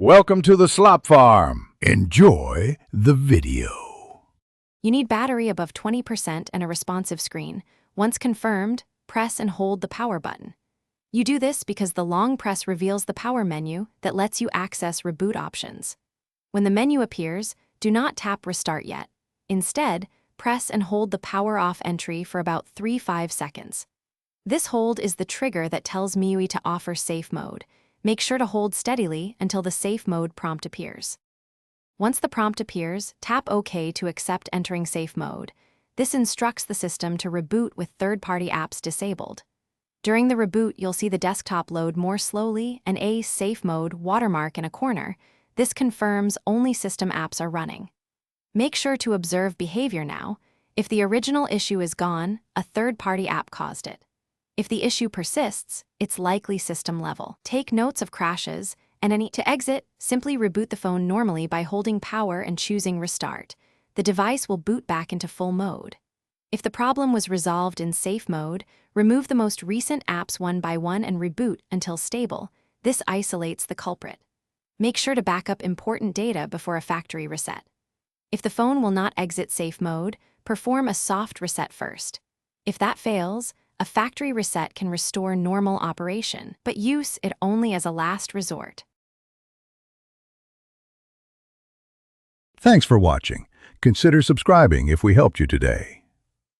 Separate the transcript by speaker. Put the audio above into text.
Speaker 1: Welcome to the Slop Farm. Enjoy the video.
Speaker 2: You need battery above 20% and a responsive screen. Once confirmed, press and hold the power button. You do this because the long press reveals the power menu that lets you access reboot options. When the menu appears, do not tap Restart yet. Instead, press and hold the power off entry for about 3-5 seconds. This hold is the trigger that tells MIUI to offer safe mode. Make sure to hold steadily until the safe mode prompt appears. Once the prompt appears, tap OK to accept entering safe mode. This instructs the system to reboot with third-party apps disabled. During the reboot, you'll see the desktop load more slowly and a safe mode watermark in a corner. This confirms only system apps are running. Make sure to observe behavior now. If the original issue is gone, a third-party app caused it. If the issue persists, it's likely system level. Take notes of crashes, and to exit, simply reboot the phone normally by holding power and choosing Restart. The device will boot back into full mode. If the problem was resolved in safe mode, remove the most recent apps one by one and reboot until stable. This isolates the culprit. Make sure to back up important data before a factory reset. If the phone will not exit safe mode, perform a soft reset first. If that fails, a factory reset can restore normal operation, but use it only as a last resort.
Speaker 1: Thanks for watching. Consider subscribing if we helped you today.